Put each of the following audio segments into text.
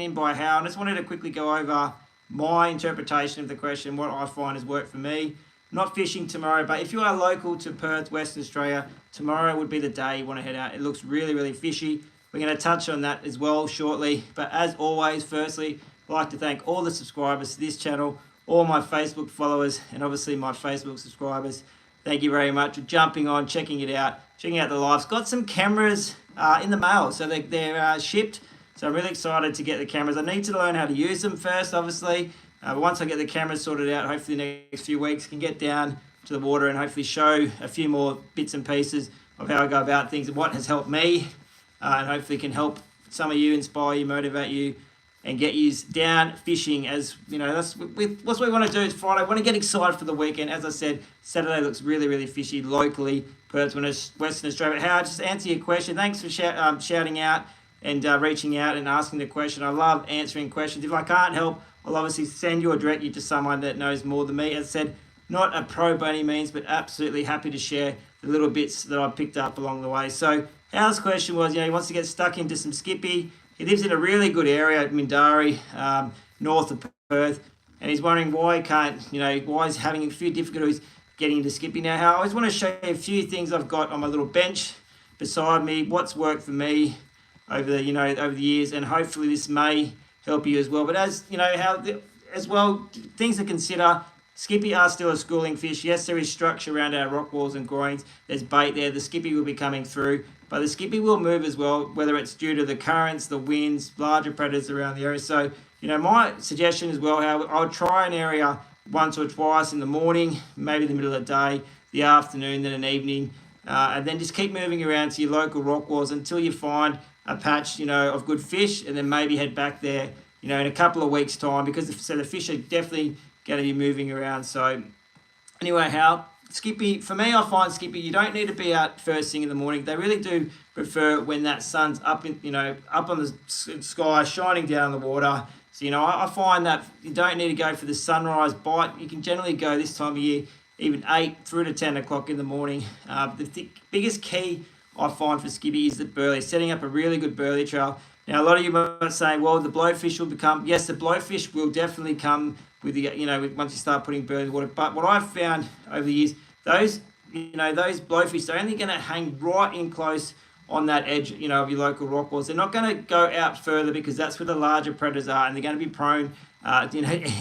in by Hal. I just wanted to quickly go over my interpretation of the question, what I find has worked for me. Not fishing tomorrow, but if you are local to Perth, Western Australia, tomorrow would be the day you want to head out. It looks really, really fishy. We're going to touch on that as well shortly. But as always, firstly, I'd like to thank all the subscribers to this channel, all my Facebook followers, and obviously my Facebook subscribers. Thank you very much for jumping on, checking it out, checking out the lives. Got some cameras in the mail, so they're shipped. So I'm really excited to get the cameras. I need to learn how to use them first, obviously. But once I get the cameras sorted out, hopefully the next few weeks, can get down to the water and hopefully show a few more bits and pieces of how I go about things and what has helped me, and hopefully can help some of you, inspire you, motivate you, and get you down fishing. As you know, that's what we want to do. It's Friday. I want to get excited for the weekend. As I said, Saturday looks really, really fishy locally, Perth, Western Australia. How just answer your question. Thanks for shouting out and reaching out and asking the question. I love answering questions. If I can't help, I'll obviously send you or direct you to someone that knows more than me. As I said, not a pro by any means, but absolutely happy to share the little bits that I've picked up along the way. So Hal's question was, he wants to get stuck into some skippy. He lives in a really good area at Mindari, north of Perth, and he's wondering why why he's having a few difficulties getting into skippy. Now, Hal, I always want to show you a few things I've got on my little bench beside me, what's worked for me over the years, and hopefully this may help you as well. But as things to consider. Skippy are still a schooling fish. Yes, there is structure around our rock walls and groins. There's bait there. The skippy will be coming through, but the skippy will move as well, whether it's due to the currents, the winds, larger predators around the area. So, my suggestion as well, Hal, I'll try an area once or twice in the morning, maybe the middle of the day, the afternoon, then an evening, and then just keep moving around to your local rock walls until you find a patch, of good fish, and then maybe head back there, in a couple of weeks' time, because the fish are definitely going to be moving around. So anyway, Hal, skippy, for me, I find skippy, you don't need to be out first thing in the morning. They really do prefer when that sun's up up on the sky, shining down the water. So, I find that you don't need to go for the sunrise bite. You can generally go this time of year, even 8 through to 10 o'clock in the morning. The biggest key I find for skippy is the burley, setting up a really good burley trail. Now, a lot of you might say, well, the blowfish will become, yes, the blowfish will definitely come with the, once you start putting burley in the water. But what I've found over the years, those blowfish, they're only going to hang right in close on that edge, of your local rock walls. They're not going to go out further because that's where the larger predators are, and they're going to be prone,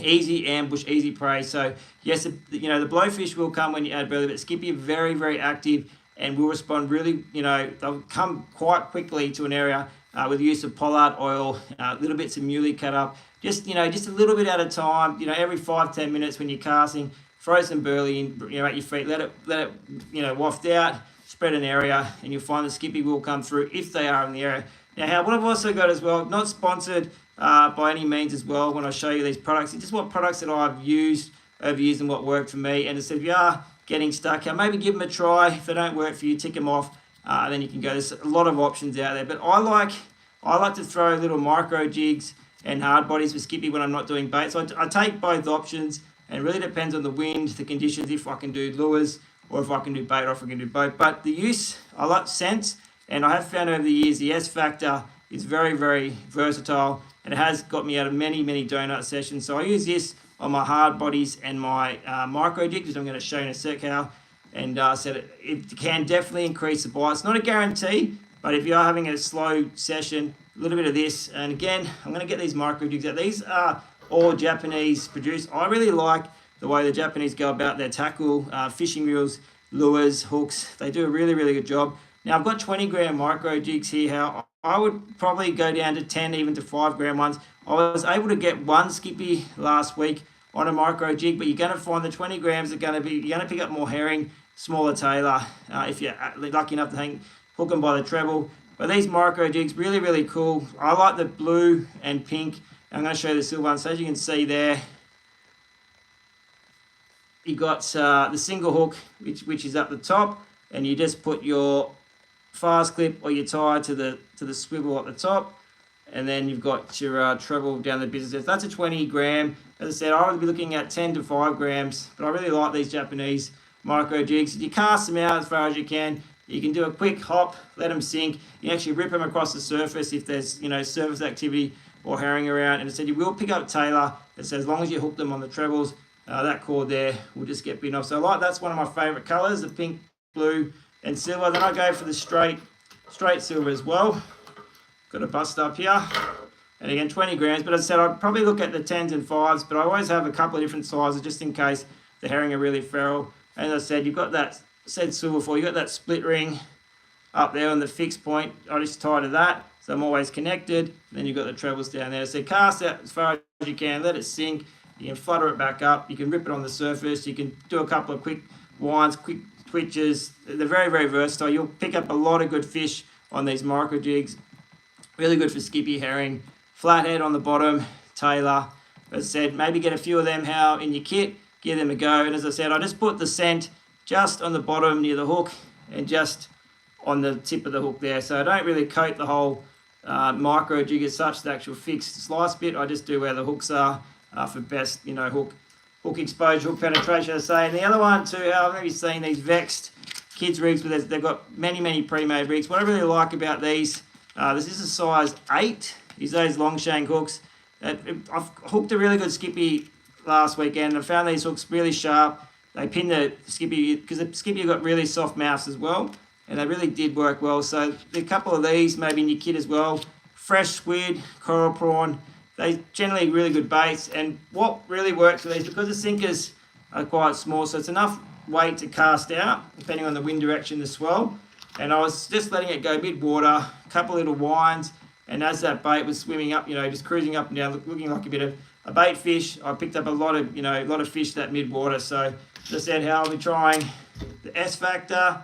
easy ambush, easy prey. So, yes, the blowfish will come when you add burley, but skippy are very, very active and will respond really, they'll come quite quickly to an area with the use of pollard oil, little bits of muley cut up, just a little bit at a time, every 5-10 minutes when you're casting, throw some burley in, at your feet, let it waft out, spread an area, and you'll find the skippy will come through if they are in the area. Now, Hal, what I've also got as well, not sponsored by any means as well when I show you these products, it's just what products that I've used over years and what worked for me. And as I said, if you are getting stuck, maybe give them a try. If they don't work for you, tick them off. Then you can go. There's a lot of options out there, but I like to throw little micro jigs and hard bodies for skippy when I'm not doing bait. So I take both options, and it really depends on the wind, the conditions, if I can do lures or if I can do bait or if I can do both. But the use, I like scents, and I have found over the years the S factor is very, very versatile, and it has got me out of many, many donut sessions. So I use this on my hard bodies and my micro jigs, which I'm going to show you in a sec, Hal. And said it can definitely increase the bite. It's not a guarantee, but if you are having a slow session, a little bit of this. And again, I'm going to get these micro jigs out. These are all Japanese produced. I really like the way the Japanese go about their tackle, fishing reels, lures, hooks. They do a really, really good job. Now, I've got 20 gram micro jigs here. How I would probably go down to 10, even to 5 gram ones. I was able to get one skippy last week on a micro jig, but you're going to find the 20 grams are going to be, you're going to pick up more herring, smaller tailor, if you're lucky enough to hook them by the treble. But these micro jigs, really, really cool. I like the blue and pink. I'm going to show you the silver one. So as you can see there, you got the single hook, which is up the top, and you just put your fast clip or your tie to the swivel at the top, and then you've got your treble down the business. That's a 20 gram. As I said, I would be looking at 10 to 5 grams, but I really like these Japanese micro jigs. You cast them out as far as you can. You can do a quick hop, let them sink. You actually rip them across the surface if there's surface activity or herring around. And it said you will pick up Taylor. It says as long as you hook them on the trebles, that cord there will just get bitten off. So that's one of my favourite colours, the pink, blue and silver. Then I go for the straight silver as well. Got a bust up here. And again, 20 grams. But as I said, I'd probably look at the 10s and 5s, but I always have a couple of different sizes just in case the herring are really feral. And as I said, you've got that, said silver for, you've got that split ring up there on the fixed point. I just tie to that, so I'm always connected. And then you've got the trebles down there. So cast out as far as you can, let it sink. You can flutter it back up. You can rip it on the surface. You can do a couple of quick winds, quick twitches. They're very, very versatile. You'll pick up a lot of good fish on these micro jigs. Really good for skippy, herring. Flathead on the bottom, Taylor. As I said, maybe get a few of them in your kit, give them a go. And as I said, I just put the scent just on the bottom near the hook and just on the tip of the hook there. So I don't really coat the whole micro jig as such, the actual fixed slice bit. I just do where the hooks are for best, hook exposure, hook penetration, as I say. And the other one too, I've maybe seen these vexed kids rigs, but they've got many pre-made rigs. What I really like about these, this is a size 8, is those long shank hooks. I've hooked a really good skippy last weekend. I found these hooks really sharp. They pin the skippy, because the skippy got really soft mouths as well, and they really did work well. So a couple of these maybe in your kit as well. Fresh squid, coral prawn, they generally really good baits. And what really works for these, because the sinkers are quite small, so it's enough weight to cast out depending on the wind direction, the swell. And I was just letting it go mid-water, a couple little winds, and as that bait was swimming up, just cruising up and down, looking like a bit of a bait fish, I picked up a lot of fish that mid-water. So as I said, I'll be trying the S Factor.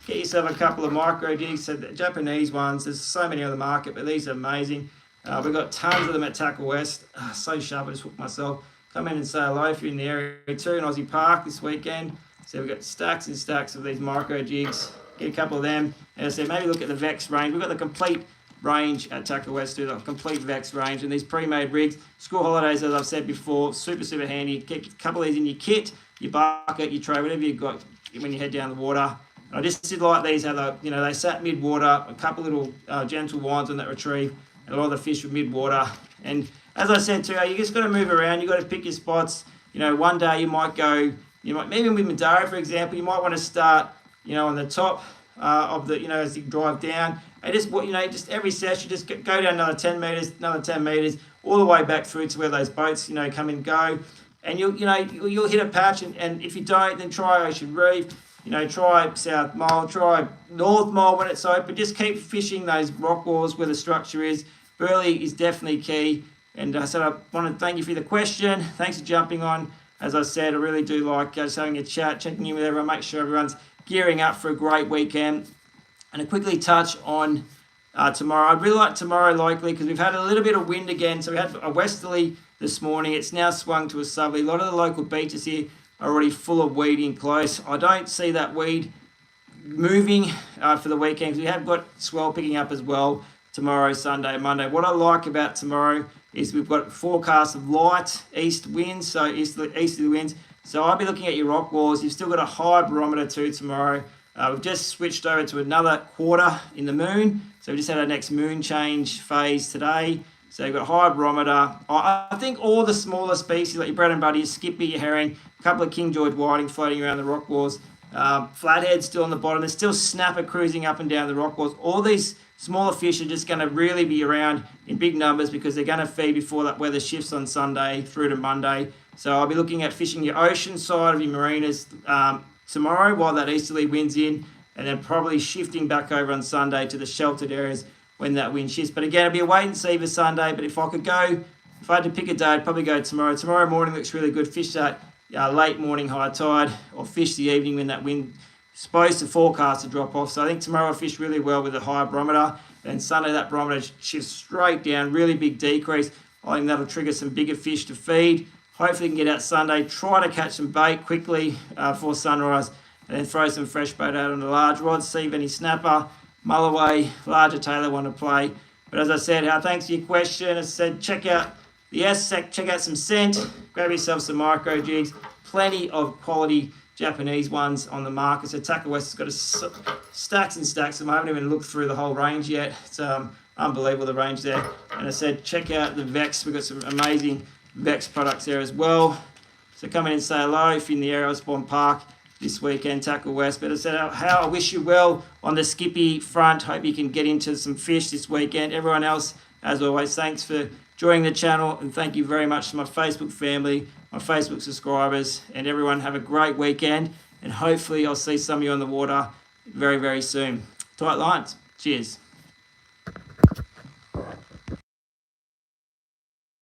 Get yourself a couple of micro jigs. So the Japanese ones, there's so many on the market, but these are amazing. We've got tons of them at Tackle West. So sharp, I just hooked myself. Come in and say hello if you're in the area too, in Aussie Park this weekend. So we've got stacks and stacks of these micro jigs. Get a couple of them. As I said, maybe look at the Vex range. We've got the complete range at Tackle West too, the complete Vex range. And these pre-made rigs, school holidays, as I've said before, super handy. Get a couple of these in your kit, your bucket, your tray, whatever you've got when you head down the water. And I just did like these, how they sat mid-water, a couple little gentle winds on that retrieve, and a lot of the fish were mid-water. And as I said too, you just got to move around. You've got to pick your spots. One day you might maybe with Madara, for example, you might want to start, on the top of the, as you drive down. And just every session, just go down another 10 metres, all the way back through to where those boats, come and go. And you'll hit a patch, and if you don't, then try Ocean Reef, try South Mole, try North Mole when it's open. Just keep fishing those rock walls where the structure is. Burley is definitely key. And so I want to thank you for the question. Thanks for jumping on. As I said, I really do like just having a chat, checking in with everyone, make sure everyone's gearing up for a great weekend. And to quickly touch on tomorrow, I'd really like tomorrow likely because we've had a little bit of wind again. So we had a westerly this morning. It's now swung to a southerly. A lot of the local beaches here are already full of weeding close. I don't see that weed moving for the weekend because we have got swell picking up as well tomorrow, Sunday, Monday. What I like about tomorrow is we've got forecast of light east winds, so easterly winds. So I'll be looking at your rock walls. You've still got a high barometer too tomorrow. We've just switched over to another quarter in the moon. So we just had our next moon change phase today. So you've got a high barometer. I think all the smaller species, like your bread and butter, your skippy, your herring, a couple of King George whiting floating around the rock walls. Flathead still on the bottom. There's still snapper cruising up and down the rock walls. All these smaller fish are just going to really be around in big numbers because they're going to feed before that weather shifts on Sunday through to Monday. So I'll be looking at fishing your ocean side of your marinas tomorrow while that easterly wind's in, and then probably shifting back over on Sunday to the sheltered areas when that wind shifts. But again, it'll be a wait and see for Sunday. But if I had to pick a day, I'd probably go tomorrow. Tomorrow morning looks really good. Fish that late morning high tide, or fish the evening when that wind is supposed to forecast to drop off. So I think tomorrow I'll fish really well with a high barometer. And Sunday that barometer shifts straight down, really big decrease. I think that'll trigger some bigger fish to feed. Hopefully you can get out Sunday, try to catch some bait quickly before sunrise, and then throw some fresh bait out on the large rods, see if any snapper, mulloway, larger tailor want to play. But as I said, thanks for your question. As I said, check out the S-Sec, check out some scent, grab yourself some micro jigs, plenty of quality Japanese ones on the market. So Tackle West has got stacks and stacks of them. I haven't even looked through the whole range yet. It's unbelievable, the range there. And I said, check out the Vex. We've got some amazing Vex products there as well. So come in and say hello if you're in the area of Osborne Park this weekend, Tackle West. But I said, how I wish you well on the Skippy front. Hope you can get into some fish this weekend. Everyone else, as always, thanks for joining the channel, and thank you very much to my Facebook family, my Facebook subscribers, and everyone. Have a great weekend, and hopefully I'll see some of you on the water very, very soon. Tight lines. Cheers.